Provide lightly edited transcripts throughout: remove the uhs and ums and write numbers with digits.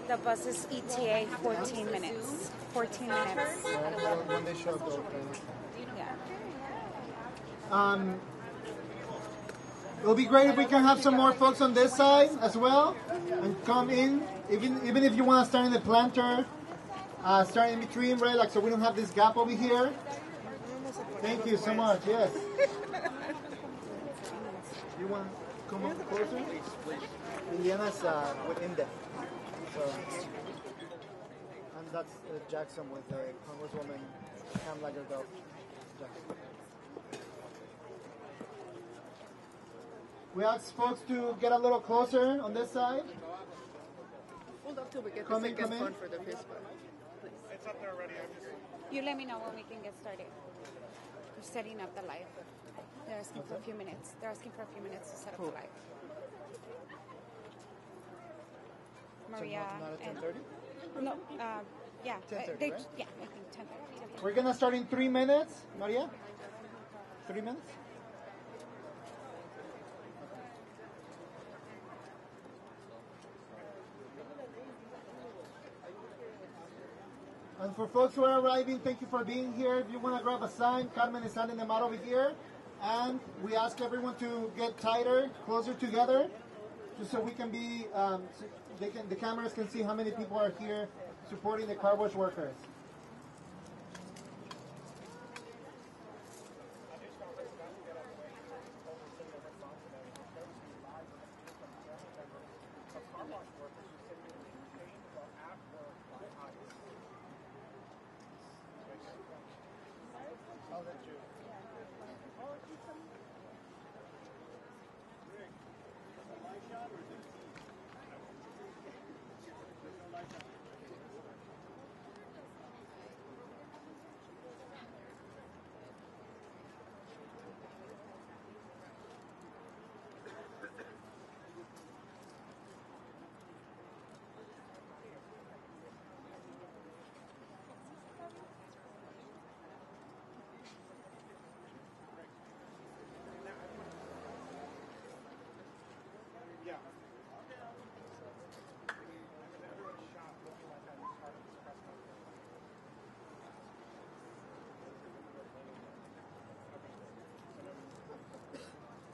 The bus is ETA 14 minutes. 14 minutes. When they show up, they'll open. Yeah. It'll be great if we can have some more folks on this side as well and come in. Even if you want to start in the planter, start in between, right? Like so we don't have this gap over here. Thank you so much. Yes. You want to come up closer? Liliana's with INDEF. So, and that's Jackson with Congresswoman Kamala Gerdau. Jackson. We ask folks to get a little closer on this side. Hold up till we get the second phone for the Facebook. It's up there already. You let me know when we can get started. We're setting up the live. They're asking for a few minutes. They're asking for a few minutes to set up the live. Maria. So not at 10:30? No, yeah. 10:30, right? Yeah, I think 10:30. We're gonna start in 3 minutes, Maria. 3 minutes. And for folks who are arriving, thank you for being here. If you want to grab a sign, Carmen is handing them out over here. And we ask everyone to get tighter, closer together, just so we can be, the cameras can see how many people are here supporting the car wash workers.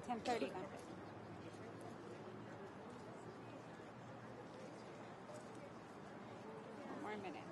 Ten 10:30 then. One more minute.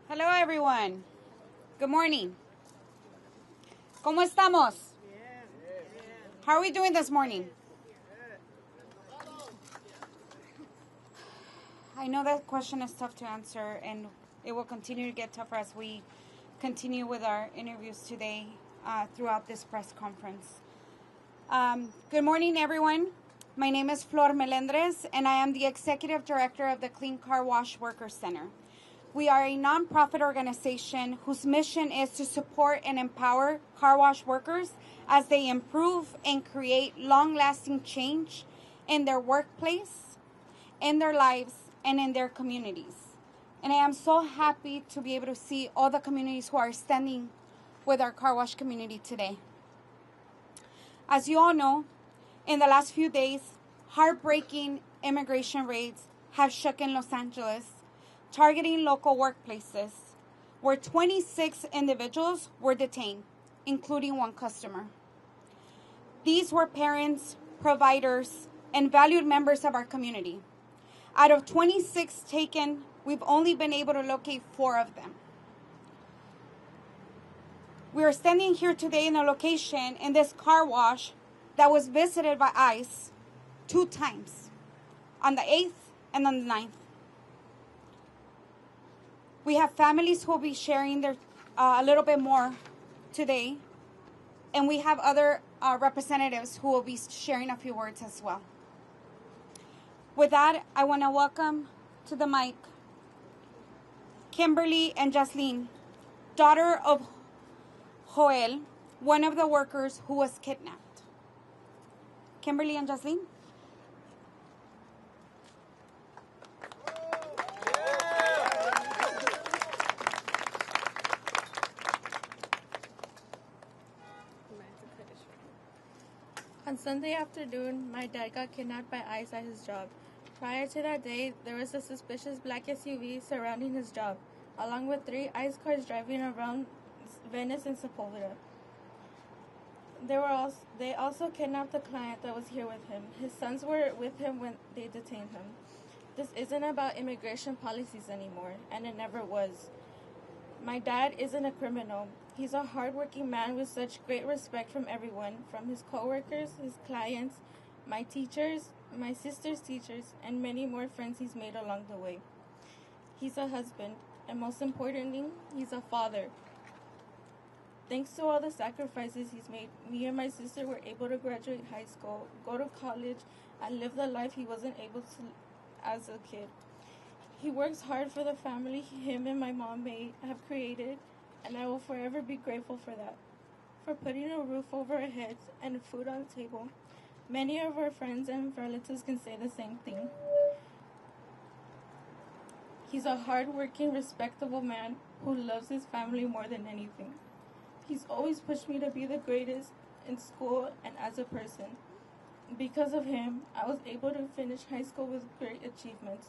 Hello, everyone. Good morning. ¿Cómo estamos? How are we doing this morning? I know that question is tough to answer, and it will continue to get tougher as we continue with our interviews today throughout this press conference. Good morning, everyone. My name is Flor Melendres, and I am the Executive Director of the Clean Car Wash Workers Center. We are a nonprofit organization whose mission is to support and empower car wash workers as they improve and create long-lasting change in their workplace, in their lives, and in their communities. And I am so happy to be able to see all the communities who are standing with our car wash community today. As you all know, in the last few days, heartbreaking immigration raids have shook in Los Angeles, targeting local workplaces, where 26 individuals were detained, including one customer. These were parents, providers, and valued members of our community. Out of 26 taken, we've only been able to locate 4 of them. We are standing here today in a location in this car wash that was visited by ICE 2 times, on the 8th and on the 9th. We have families who will be sharing their a little bit more today, and we have other representatives who will be sharing a few words as well. With that, I want to welcome to the mic Kimberly and Jasleen, daughter of Joel, one of the workers who was kidnapped. Kimberly and Jasleen. On Sunday afternoon, my dad got kidnapped by ICE at his job. Prior to that day, there was a suspicious black SUV surrounding his job, along with 3 ICE cars driving around Venice and Sepulveda. They also kidnapped the client that was here with him. His sons were with him when they detained him. This isn't about immigration policies anymore, and it never was. My dad isn't a criminal. He's a hardworking man with such great respect from everyone, from his coworkers, his clients, my teachers, my sister's teachers, and many more friends he's made along the way. He's a husband, and most importantly, he's a father. Thanks to all the sacrifices he's made, me and my sister were able to graduate high school, go to college, and live the life he wasn't able to as a kid. He works hard for the family him and my mom have created, and I will forever be grateful for that. For putting a roof over our heads and food on the table. Many of our friends and relatives can say the same thing. He's a hard-working, respectable man who loves his family more than anything. He's always pushed me to be the greatest in school and as a person. Because of him, I was able to finish high school with great achievements.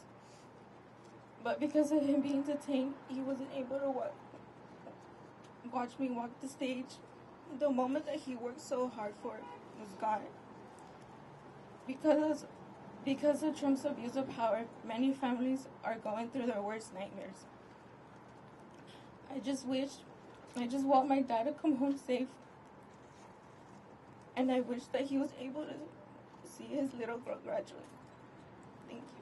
But because of him being detained, he wasn't able to watch me walk the stage. The moment that he worked so hard for was gone. Because of Trump's abuse of power, many families are going through their worst nightmares. I just want my dad to come home safe. And I wish that he was able to see his little girl graduate. Thank you.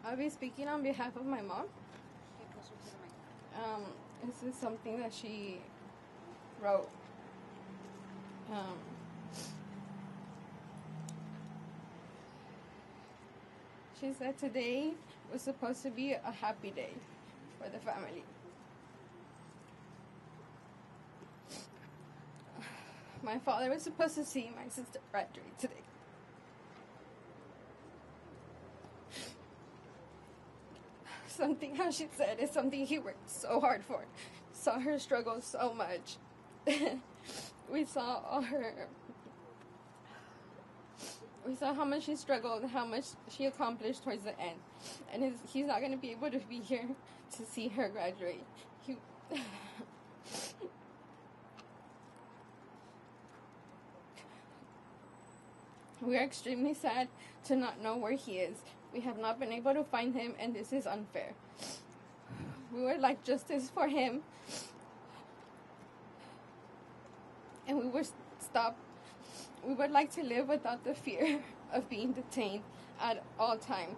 I'll be speaking on behalf of my mom. This is something that she wrote. She said today was supposed to be a happy day for the family. My father was supposed to see my sister graduate today. Something, how she said, is something he worked so hard for. Saw her struggle so much. We saw how much she struggled and how much she accomplished towards the end. And he's not going to be able to be here to see her graduate. We are extremely sad to not know where he is. We have not been able to find him, and this is unfair. We would like justice for him, and we would like to live without the fear of being detained at all times.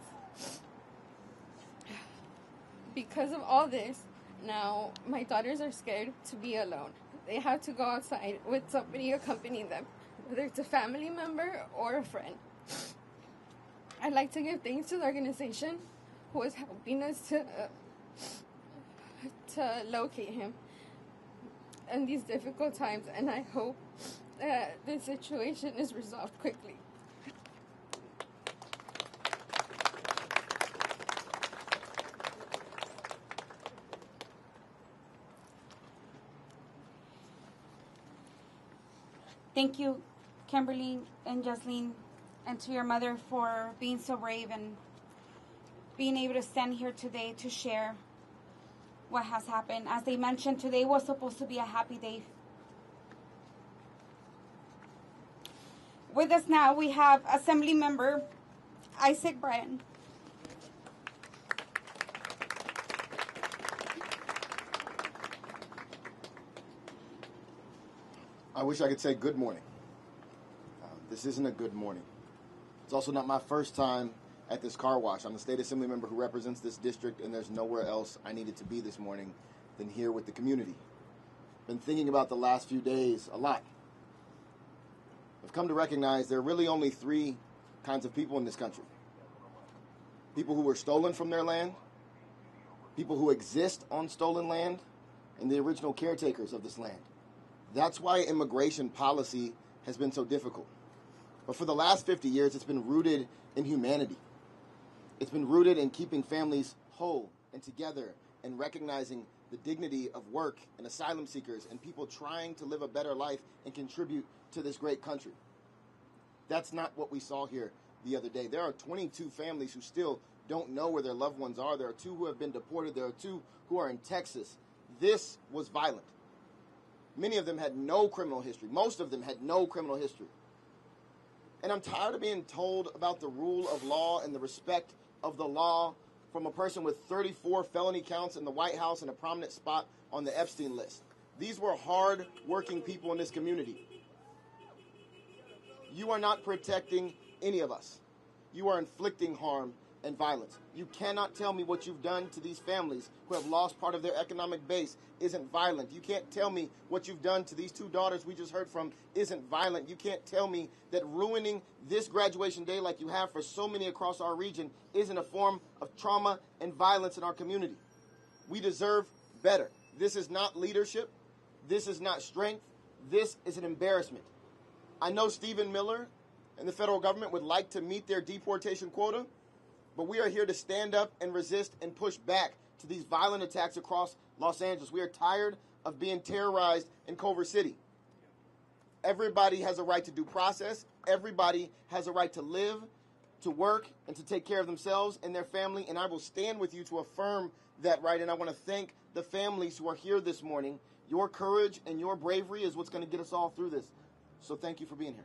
Because of all this, now my daughters are scared to be alone. They have to go outside with somebody accompanying them, whether it's a family member or a friend. I'd like to give thanks to the organization who is helping us to locate him in these difficult times, and I hope that this situation is resolved quickly. Thank you, Kimberly and Jasleen, and to your mother for being so brave and being able to stand here today to share what has happened. As they mentioned, today was supposed to be a happy day. With us now, we have Assembly Member Isaac Bryan. I wish I could say good morning. This isn't a good morning. It's also not my first time at this car wash. I'm the state assembly member who represents this district, and there's nowhere else I needed to be this morning than here with the community. Been thinking about the last few days a lot. I've come to recognize there are really only three kinds of people in this country. People who were stolen from their land, people who exist on stolen land, and the original caretakers of this land. That's why immigration policy has been so difficult. But for the last 50 years, it's been rooted in humanity. It's been rooted in keeping families whole and together and recognizing the dignity of work and asylum seekers and people trying to live a better life and contribute to this great country. That's not what we saw here the other day. There are 22 families who still don't know where their loved ones are. There are 2 who have been deported. There are 2 who are in Texas. This was violent. Many of them had no criminal history. Most of them had no criminal history. And I'm tired of being told about the rule of law and the respect of the law from a person with 34 felony counts in the White House and a prominent spot on the Epstein list. These were hard-working people in this community. You are not protecting any of us. You are inflicting harm and violence. You cannot tell me what you've done to these families who have lost part of their economic base isn't violent. You can't tell me what you've done to these 2 daughters we just heard from isn't violent. You can't tell me that ruining this graduation day like you have for so many across our region isn't a form of trauma and violence in our community. We deserve better. This is not leadership. This is not strength. This is an embarrassment. I know Stephen Miller and the federal government would like to meet their deportation quota, but we are here to stand up and resist and push back to these violent attacks across Los Angeles. We are tired of being terrorized in Culver City. Everybody has a right to due process. Everybody has a right to live, to work, and to take care of themselves and their family, and I will stand with you to affirm that right, and I want to thank the families who are here this morning. Your courage and your bravery is what's going to get us all through this. So thank you for being here.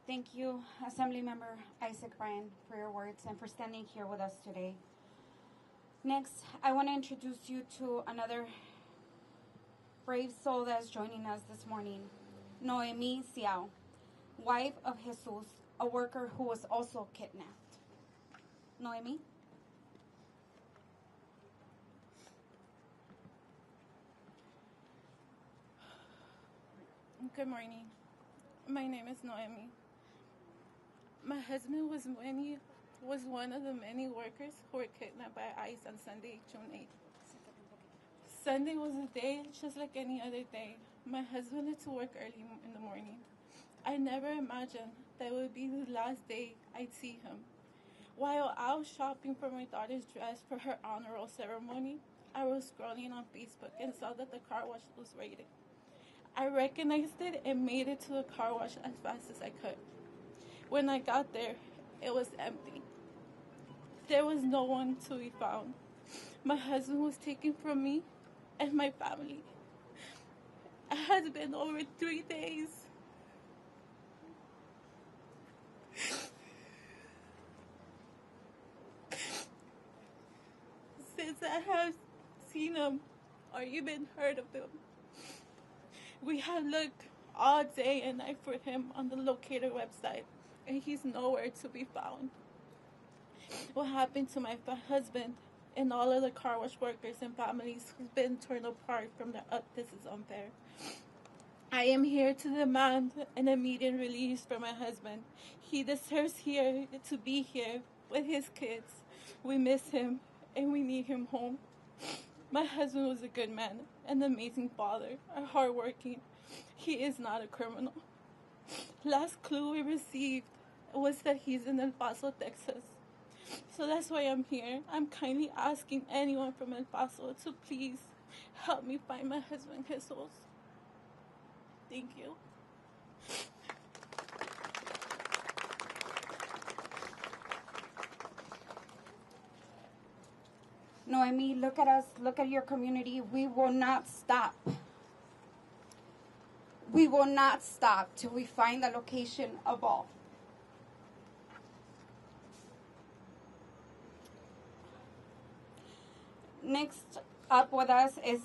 Thank you, Assemblymember Isaac Bryan, for your words and for standing here with us today. Next, I want to introduce you to another brave soul that is joining us this morning, Noemi Ciao, wife of Jesus, a worker who was also kidnapped. Noemi? Good morning. My name is Noemi. My husband was one of the many workers who were kidnapped by ICE on Sunday, June 8th. Sunday was a day just like any other day. My husband had to work early in the morning. I never imagined that it would be the last day I'd see him. While I was shopping for my daughter's dress for her honor roll ceremony, I was scrolling on Facebook and saw that the car wash was raided. I recognized it and made it to the car wash as fast as I could. When I got there, it was empty. There was no one to be found. My husband was taken from me and my family. It has been over 3 days. Since I have seen him or even heard of him. We have looked all day and night for him on the locator website, and he's nowhere to be found. What happened to my husband and all of the car wash workers and families who've been torn apart from their this is unfair. I am here to demand an immediate release for my husband. He deserves to be here with his kids. We miss him and we need him home. My husband was a good man, an amazing father, a hardworking. He is not a criminal. Last clue we received was that he's in El Paso, Texas. So that's why I'm here. I'm kindly asking anyone from El Paso to please help me find my husband, Jesus. Thank you. Noemi, look at us, look at your community. We will not stop. We will not stop till we find the location of all. Next up with us is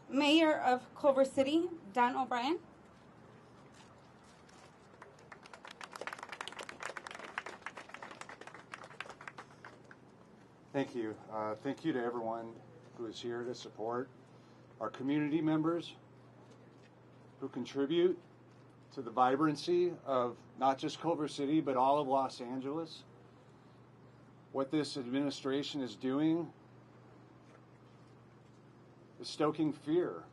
Mayor of Culver City, Dan O'Brien. Thank you. Thank you to everyone who is here to support our community members who contribute to the vibrancy of not just Culver City, but all of Los Angeles. What this administration is doing is stoking fear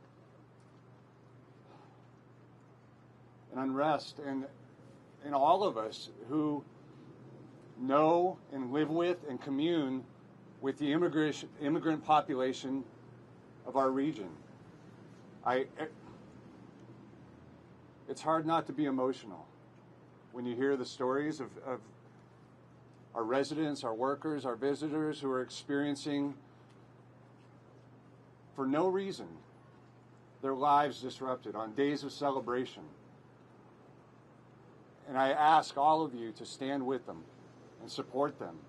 and unrest, and all of us who know and live with and commune with the immigrant population of our region. It's hard not to be emotional when you hear the stories of our residents, our workers, our visitors who are experiencing, for no reason, their lives disrupted on days of celebration. And I ask all of you to stand with them and support them,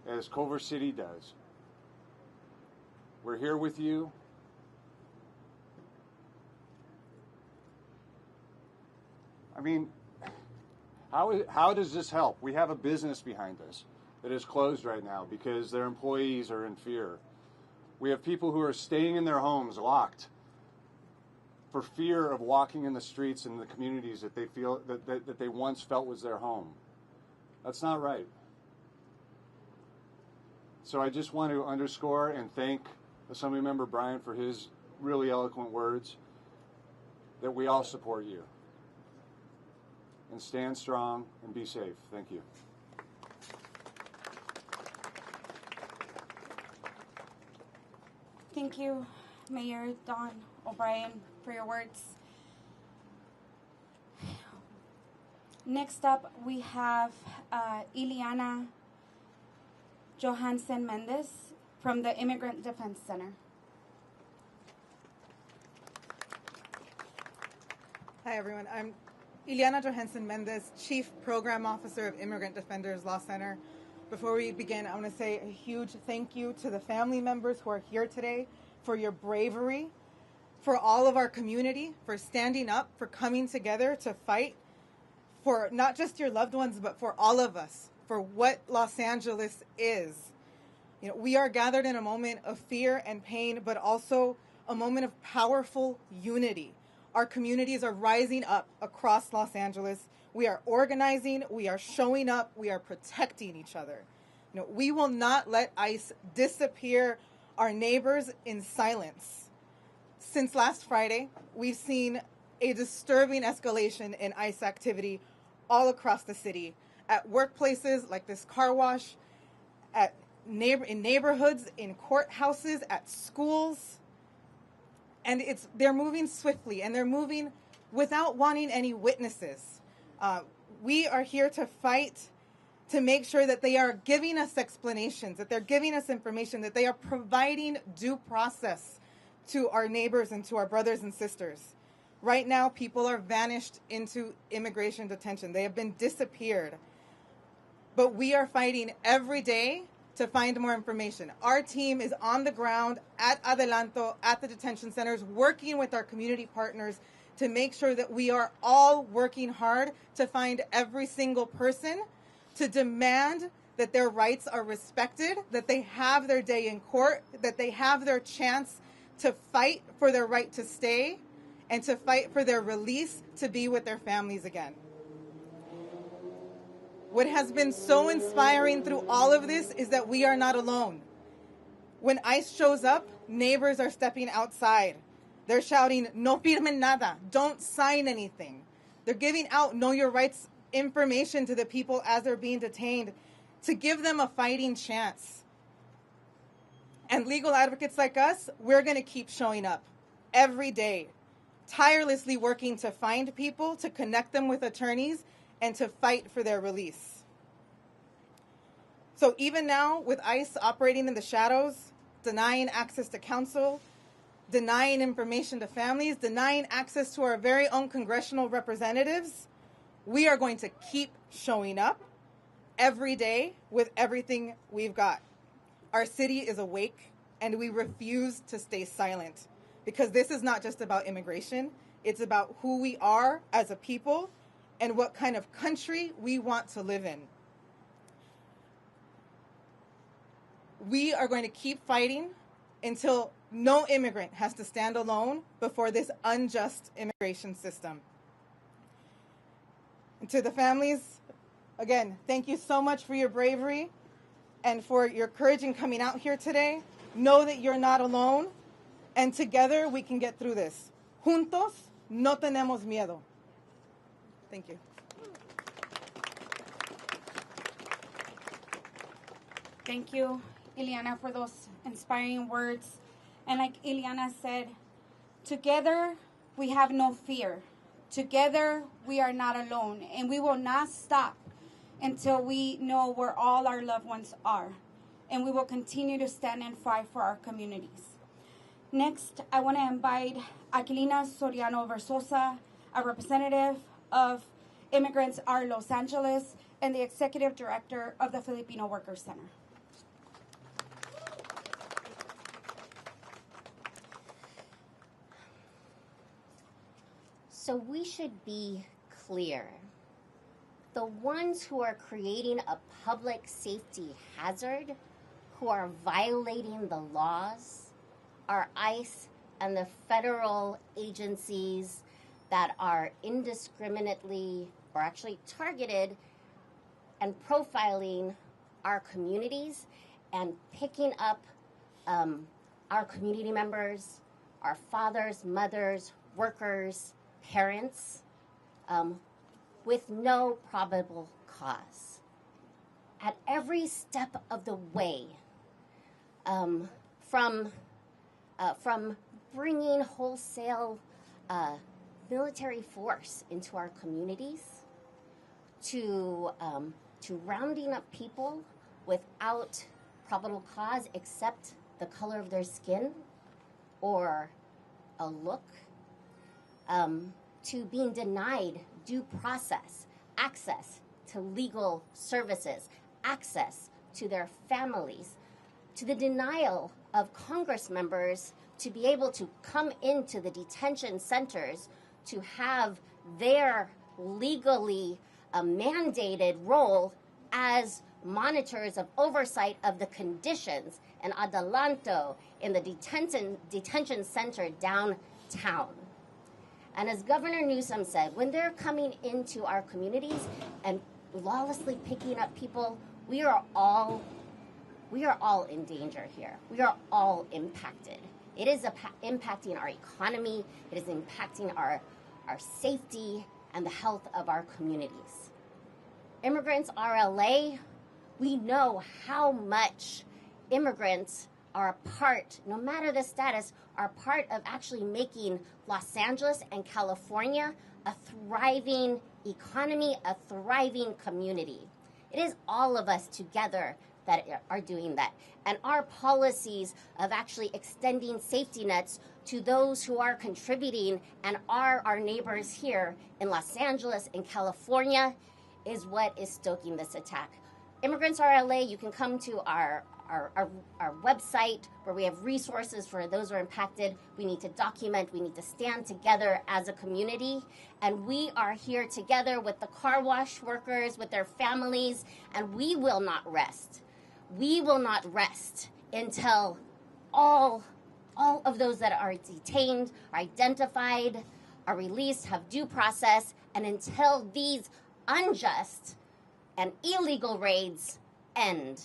as Culver City does. We're here with you. I mean, how does this help? We have a business behind us that is closed right now because their employees are in fear. We have people who are staying in their homes locked for fear of walking in the streets in the communities that they feel that they once felt was their home. That's not right. So I just want to underscore and thank Assemblymember Bryan for his really eloquent words, that we all support you. And stand strong and be safe. Thank you. Thank you, Mayor Don O'Brien, for your words. Next up, we have Ileana Johansen Mendez from the Immigrant Defense Center. Hi, everyone. I'm Ileana Johansen Mendez, Chief Program Officer of Immigrant Defenders Law Center. Before we begin, I want to say a huge thank you to the family members who are here today for your bravery, for all of our community, for standing up, for coming together to fight for not just your loved ones, but for all of us, for what Los Angeles is. You know, we are gathered in a moment of fear and pain, but also a moment of powerful unity. Our communities are rising up across Los Angeles. We are organizing, we are showing up, we are protecting each other. You know, we will not let ICE disappear our neighbors in silence. Since last Friday, we've seen a disturbing escalation in ICE activity all across the city, at workplaces like this car wash, in neighborhoods, in courthouses, at schools. And they're moving swiftly, and they're moving without wanting any witnesses. We are here to fight to make sure that they are giving us explanations, that they're giving us information, that they are providing due process to our neighbors and to our brothers and sisters. Right now, people are vanished into immigration detention. They have been disappeared. But we are fighting every day to find more information. Our team is on the ground at Adelanto, at the detention centers, working with our community partners to make sure that we are all working hard to find every single person, to demand that their rights are respected, that they have their day in court, that they have their chance to fight for their right to stay and to fight for their release to be with their families again. What has been so inspiring through all of this is that we are not alone. When ICE shows up, neighbors are stepping outside. They're shouting, "No firmen nada," don't sign anything. They're giving out know your rights information to the people as they're being detained to give them a fighting chance. And legal advocates like us, we're going to keep showing up every day, tirelessly working to find people, to connect them with attorneys, and to fight for their release. So even now, with ICE operating in the shadows, denying access to counsel, denying information to families, denying access to our very own congressional representatives, we are going to keep showing up every day with everything we've got. Our city is awake, and we refuse to stay silent, because this is not just about immigration. It's about who we are as a people and what kind of country we want to live in. We are going to keep fighting until no immigrant has to stand alone before this unjust immigration system. And to the families, again, thank you so much for your bravery and for your courage in coming out here today. Know that you're not alone, and together we can get through this. Juntos no tenemos miedo. Thank you. Thank you, Ileana, for those inspiring words. And like Ileana said, together we have no fear. Together we are not alone, and we will not stop until we know where all our loved ones are. And we will continue to stand and fight for our communities. Next, I want to invite Aquilina Soriano Versosa, a representative of Immigrants Are Los Angeles and the executive director of the Filipino Workers Center. So we should be clear. The ones who are creating a public safety hazard, who are violating the laws, are ICE and the federal agencies that are indiscriminately or actually targeted and profiling our communities and picking up our community members, our fathers, mothers, workers, parents, with no probable cause. At every step of the way, from bringing wholesale military force into our communities, to rounding up people without probable cause except the color of their skin or a look, to being denied due process, access to legal services, access to their families, to the denial of Congress members to be able to come into the detention centers to have their legally mandated role as monitors of oversight of the conditions and adelanto in the detention center downtown. And as Governor Newsom said, when they're coming into our communities and lawlessly picking up people, we are all in danger here. We are all impacted. It is impacting our economy. It is impacting our safety and the health of our communities. Immigrants RLA, we know how much immigrants are a part, no matter the status, are part of actually making Los Angeles and California a thriving economy, a thriving community. It is all of us together that are doing that. And our policies of actually extending safety nets to those who are contributing and are our neighbors here in Los Angeles and California is what is stoking this attack. Immigrants RLA, you can come to our website where we have resources for those who are impacted. We need to document, we need to stand together as a community. And we are here together with the car wash workers, with their families, and we will not rest. We will not rest until all of those that are detained, are identified, are released, have due process, and until these unjust and illegal raids end.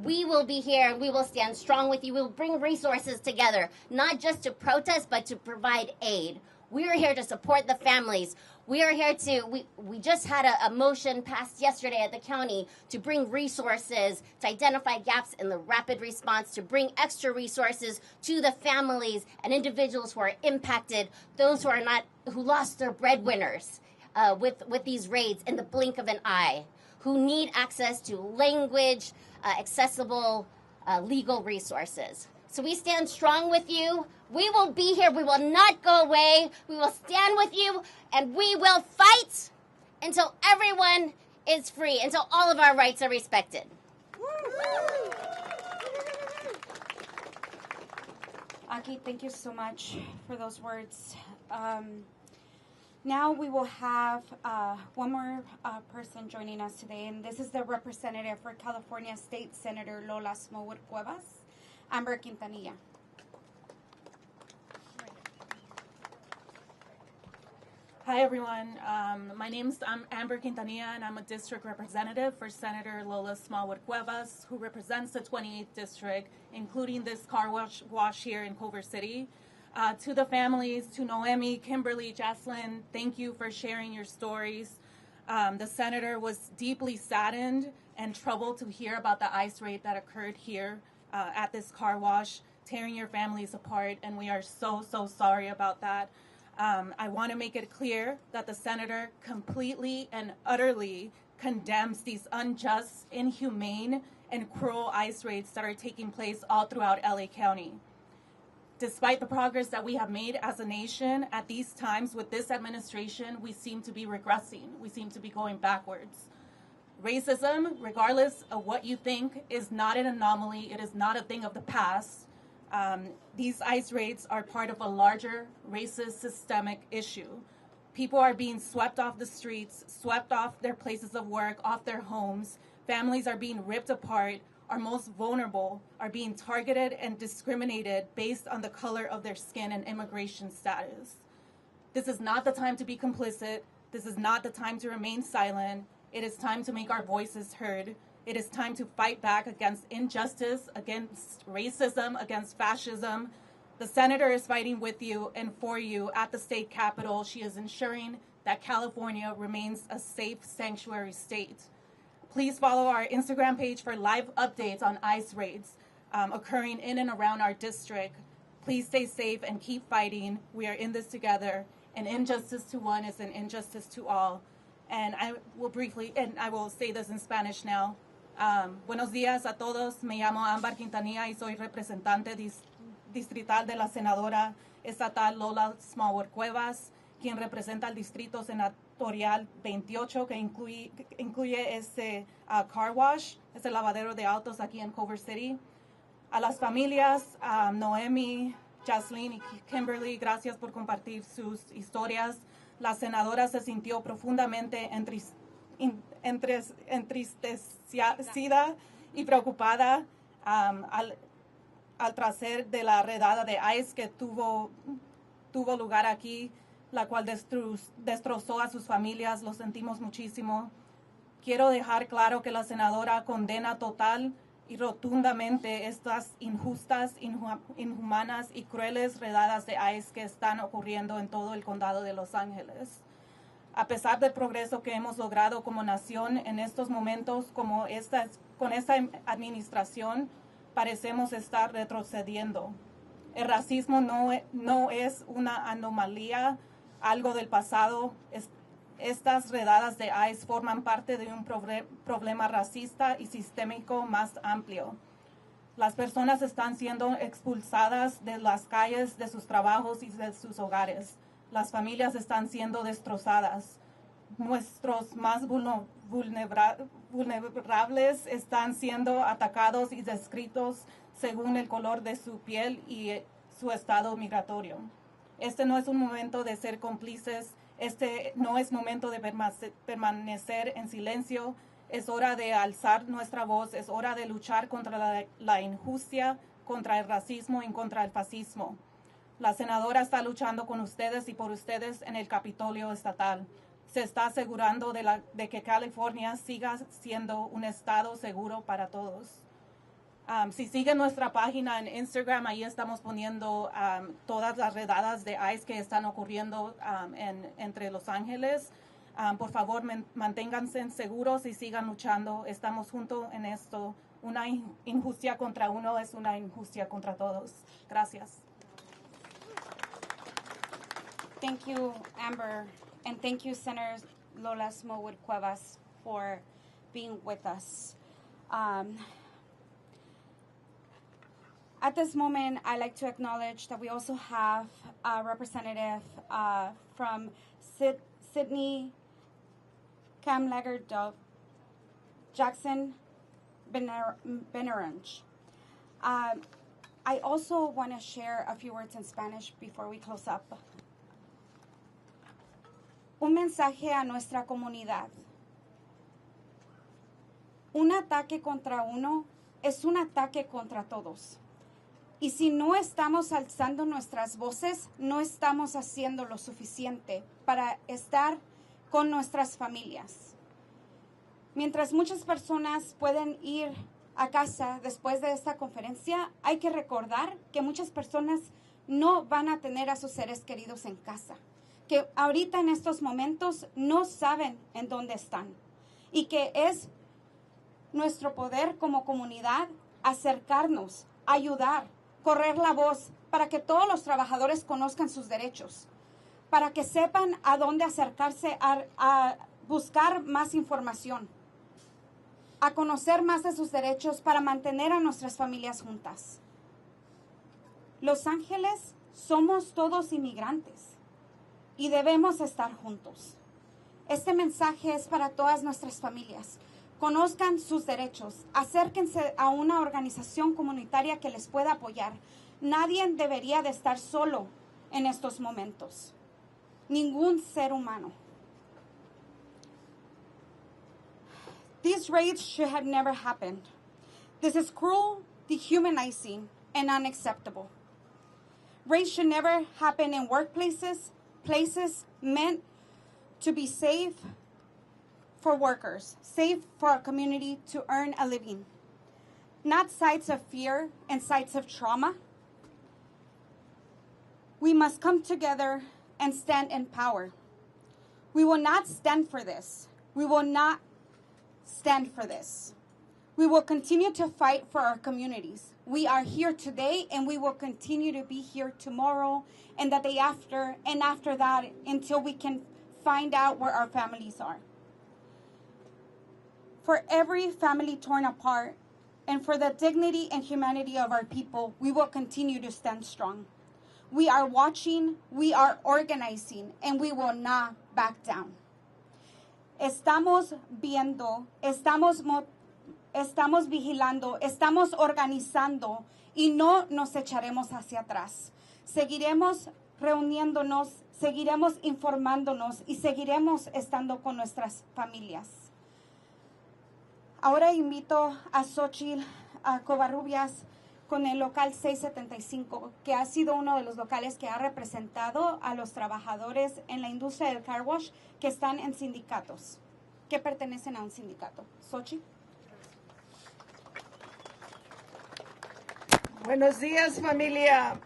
We will be here and we will stand strong with you. We'll bring resources together, not just to protest, but to provide aid. We are here to support the families. We are here to, we just had a motion passed yesterday at the county to bring resources, to identify gaps in the rapid response, to bring extra resources to the families and individuals who are impacted, those who lost their breadwinners with these raids in the blink of an eye. who need access to language, accessible legal resources. So we stand strong with you. We will be here. We will not go away. We will stand with you, and we will fight until everyone is free, until all of our rights are respected. Aki, thank you so much for those words. Now we will have one more person joining us today, and this is the representative for California State Senator Lola Smallwood Cuevas, Amber Quintanilla. Hi, everyone. My name's Amber Quintanilla, and I'm a district representative for Senator Lola Smallwood Cuevas, who represents the 28th district, including this car wash here in Culver City. To the families, to Noemi, Kimberly, Jocelyn, thank you for sharing your stories. The senator was deeply saddened and troubled to hear about the ICE raid that occurred here at this car wash, tearing your families apart, and we are so, so sorry about that. I want to make it clear that the senator completely and utterly condemns these unjust, inhumane, and cruel ICE raids that are taking place all throughout LA County. Despite the progress that we have made as a nation, at these times with this administration, we seem to be regressing. We seem to be going backwards. Racism, regardless of what you think, is not an anomaly. It is not a thing of the past. These ICE raids are part of a larger racist systemic issue. People are being swept off the streets, swept off their places of work, off their homes. Families are being ripped apart. Our most vulnerable are being targeted and discriminated based on the color of their skin and immigration status. This is not the time to be complicit. This is not the time to remain silent. It is time to make our voices heard. It is time to fight back against injustice, against racism, against fascism. The senator is fighting with you and for you at the state capitol. She is ensuring that California remains a safe sanctuary state. Please follow our Instagram page for live updates on ICE raids occurring in and around our district. Please stay safe and keep fighting. We are in this together. An injustice to one is an injustice to all. And I will say this in Spanish now. Buenos días a todos. Me llamo Amber Quintanilla y soy representante distrital de la senadora estatal Lola Smallwood Cuevas, quien representa el distrito senatorial 28, que incluye este car wash, este lavadero de autos aquí en Culver City. A las familias, Noemi, Jocelyn y Kimberly, gracias por compartir sus historias. La senadora se sintió profundamente entristecida y preocupada al traser de la redada de ICE que tuvo lugar aquí, la cual destrozó a sus familias. Lo sentimos muchísimo. Quiero dejar claro que la senadora condena total y rotundamente estas injustas, inhumanas y crueles redadas de ICE que están ocurriendo en todo el condado de Los Ángeles. A pesar del progreso que hemos logrado como nación en estos momentos, con esta administración, parecemos estar retrocediendo. El racismo no es una anomalía, algo del pasado. Estas redadas de ICE forman parte de un problema racista y sistémico más amplio. Las personas están siendo expulsadas de las calles, de sus trabajos y de sus hogares. Las familias están siendo destrozadas. Nuestros más vulnerables están siendo atacados y descritos según el color de su piel y su estado migratorio. Este no es un momento de ser cómplices. Este no es momento de permanecer en silencio. Es hora de alzar nuestra voz. Es hora de luchar contra la injusticia, contra el racismo y contra el fascismo. La senadora está luchando con ustedes y por ustedes en el Capitolio Estatal. Se está asegurando de que California siga siendo un estado seguro para todos. Si siguen nuestra página en Instagram, ahí estamos poniendo todas las redadas de ICE que están ocurriendo entre Los Ángeles. Por favor, manténganse seguros y sigan luchando. Estamos juntos en esto. Una injusticia contra uno es una injusticia contra todos. Gracias. Thank you, Amber, and thank you, Senator Lola Smallwood Cuevas, for being with us. At this moment, I'd like to acknowledge that we also have a representative from Sydney, Camlager Dove, Jackson Benarange. I also want to share a few words in Spanish before we close up. Un mensaje a nuestra comunidad. Un ataque contra uno es un ataque contra todos. Y si no estamos alzando nuestras voces, no estamos haciendo lo suficiente para estar con nuestras familias. Mientras muchas personas pueden ir a casa después de esta conferencia, hay que recordar que muchas personas no van a tener a sus seres queridos en casa, que ahorita en estos momentos no saben en dónde están y que es nuestro poder como comunidad acercarnos, ayudar, correr la voz para que todos los trabajadores conozcan sus derechos, para que sepan a dónde acercarse a buscar más información, a conocer más de sus derechos para mantener a nuestras familias juntas. Los Ángeles somos todos inmigrantes y debemos estar juntos. Este mensaje es para todas nuestras familias. Conozcan sus derechos, acérquense a una organización comunitaria que les pueda apoyar. Nadie debería de estar solo en estos momentos. Ningún ser humano. These raids should have never happened. This is cruel, dehumanizing, and unacceptable. Raids should never happen in workplaces, places meant to be safe for workers, safe for our community to earn a living. Not sites of fear and sites of trauma. We must come together and stand in power. We will not stand for this. We will not stand for this. We will continue to fight for our communities. We are here today and we will continue to be here tomorrow and the day after and after that until we can find out where our families are. For every family torn apart and for the dignity and humanity of our people, we will continue to stand strong. We are watching, we are organizing, and we will not back down. Estamos viendo, estamos vigilando, estamos organizando y no nos echaremos hacia atrás. Seguiremos reuniéndonos, seguiremos informándonos y seguiremos estando con nuestras familias. Ahora invito a Xochitl Covarrubias con el local 675, que ha sido uno de los locales que ha representado a los trabajadores en la industria del Carwash que están en sindicatos, que pertenecen a un sindicato. Xochitl. Buenos días, familia.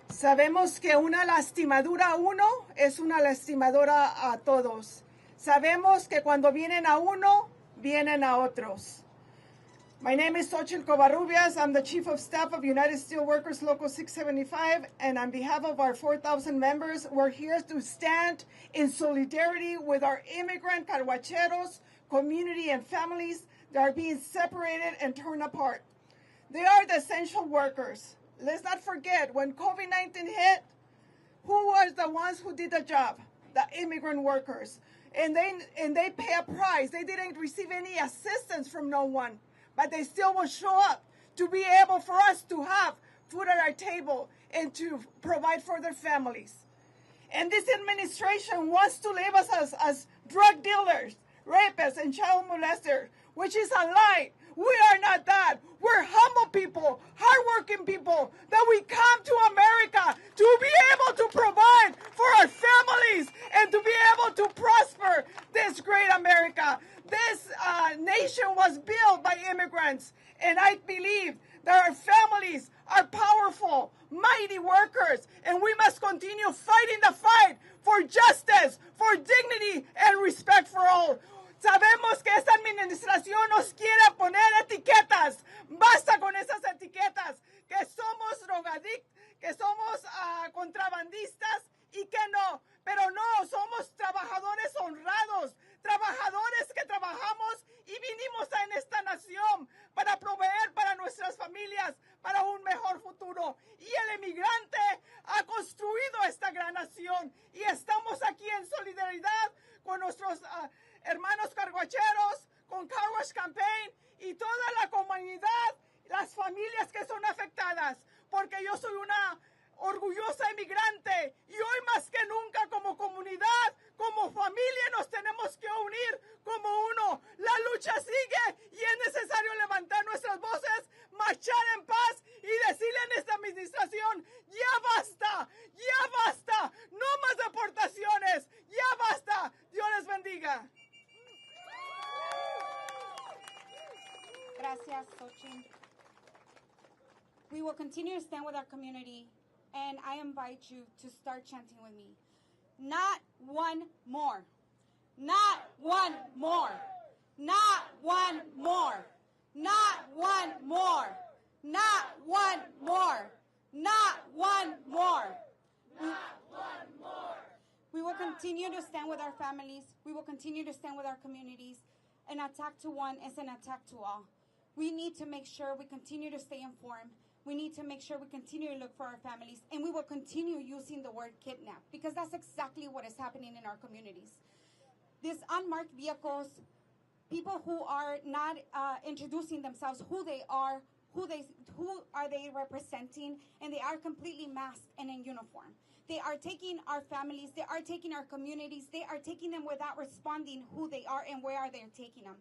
Sabemos que una lastimadura a uno es una lastimadura a todos. Sabemos que cuando vienen a uno, vienen a otros. My name is Xochitl Covarrubias. I'm the Chief of Staff of United Steelworkers Local 675, and on behalf of our 4,000 members, we're here to stand in solidarity with our immigrant carwacheros, community, and families that are being separated and torn apart. They are the essential workers. Let's not forget, when COVID-19 hit, who was the ones who did the job? The immigrant workers. And they pay a price. They didn't receive any assistance from no one, but they still will show up to be able for us to have food at our table and to provide for their families. And this administration wants to label us as drug dealers, rapists, and child molesters, which is a lie. We are not that. We're humble people, hardworking people, that we come to America to be able to provide for our families and to be able to prosper this great America. This nation was built by immigrants, and I believe that our families are powerful, mighty workers, and we must continue fighting the fight for justice, for dignity, and respect for all. Sabemos que esta administración nos quiere poner etiquetas. Basta con esas etiquetas, que somos drogadictos, que somos contrabandistas y que no. Pero no, somos trabajadores honrados, trabajadores que trabajamos y Gracias, Xochitl. We will continue to stand with our community, and I invite you to start chanting with me. Not one more. Not one more. Not one more. Not one more. Not one more. Not one more. Not one more. We will continue to stand with our families. We will continue to stand with our communities. An attack to one is an attack to all. We need to make sure we continue to stay informed. We need to make sure we continue to look for our families. And we will continue using the word kidnap, because that's exactly what is happening in our communities. These unmarked vehicles, people who are not introducing themselves, who they are, who are they representing, and they are completely masked and in uniform. They are taking our families, they are taking our communities, they are taking them without responding who they are and where are they taking them.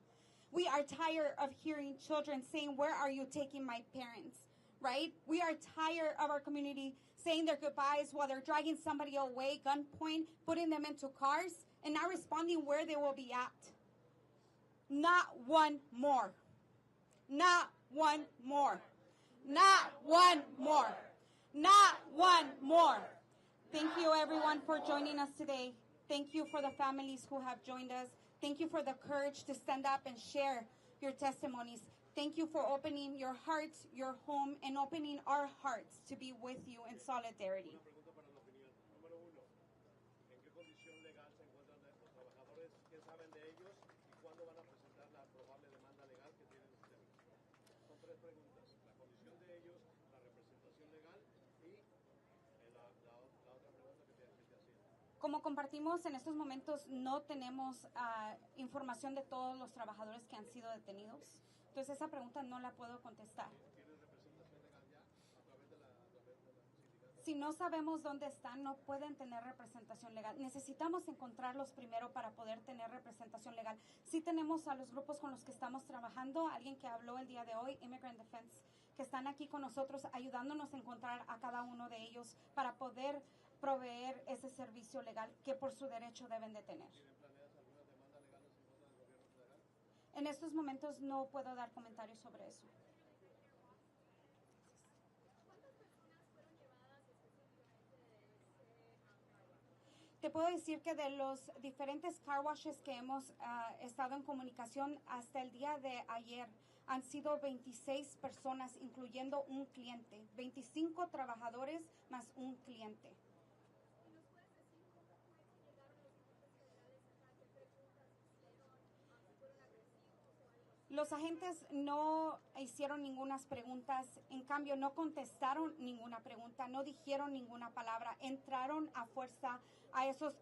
We are tired of hearing children saying, "Where are you taking my parents?" Right? We are tired of our community saying their goodbyes while they're dragging somebody away, gunpoint, putting them into cars, and not responding where they will be at. Not one more. Not one more. Not one more. Not one more. Thank you, everyone, for joining us today. Thank you for the families who have joined us. Thank you for the courage to stand up and share your testimonies. Thank you for opening your hearts, your home, and opening our hearts to be with you in solidarity. Como compartimos en estos momentos, no tenemos información de todos los trabajadores que han sido detenidos. Entonces, esa pregunta no la puedo contestar. Si no sabemos dónde están, no pueden tener representación legal. Necesitamos encontrarlos primero para poder tener representación legal. Sí tenemos a los grupos con los que estamos trabajando, alguien que habló el día de hoy, Migrant Defense, que están aquí con nosotros ayudándonos a encontrar a cada uno de ellos para poder proveer ese servicio legal que por su derecho deben de tener. En estos momentos no puedo dar comentarios sobre eso. Te puedo decir que de los diferentes carwashes que hemos estado en comunicación hasta el día de ayer, han sido 26 personas, incluyendo un cliente, 25 trabajadores más un cliente. Los agentes no hicieron ninguna preguntas, en cambio no contestaron ninguna pregunta, no dijeron ninguna palabra, entraron a fuerza a esos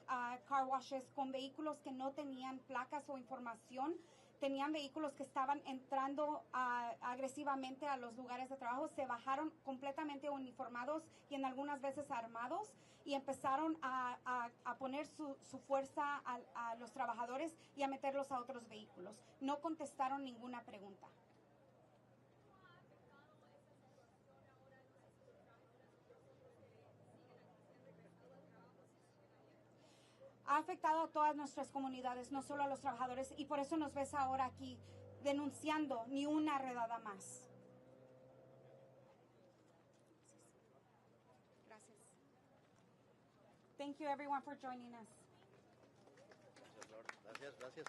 car washes con vehículos que no tenían placas o información, tenían vehículos que estaban entrando agresivamente a los lugares de trabajo, se bajaron completamente uniformados y en algunas veces armados y empezaron a poner su fuerza a los trabajadores y a meterlos a otros vehículos. No contestaron ninguna pregunta. Ha afectado a todas nuestras comunidades, no solo a los trabajadores, y por eso nos ves ahora aquí denunciando ni una redada más. Gracias. Thank you everyone for joining us. Gracias, gracias.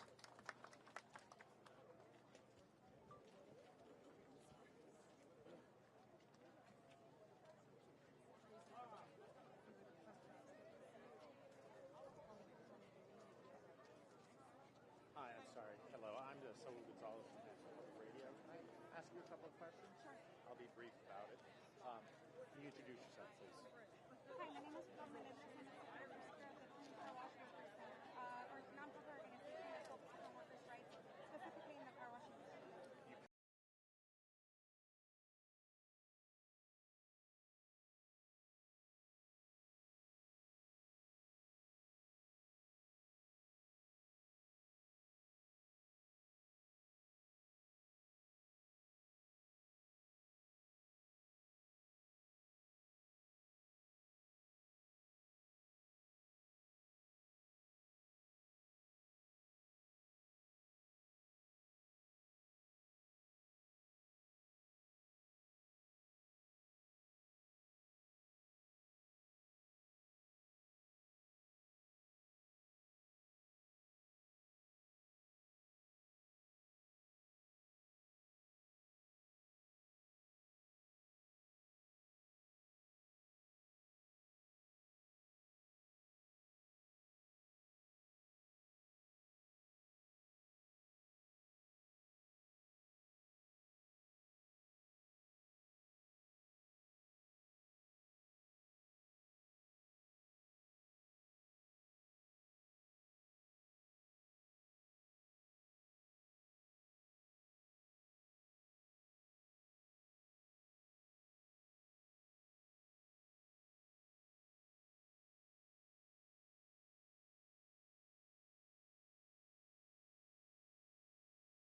Hi, I'm sorry. Hello, I'm Saul Gonzalez from National Radio. Can I ask you a couple of questions? Sure. I'll be brief about it. Can you introduce yourself, please?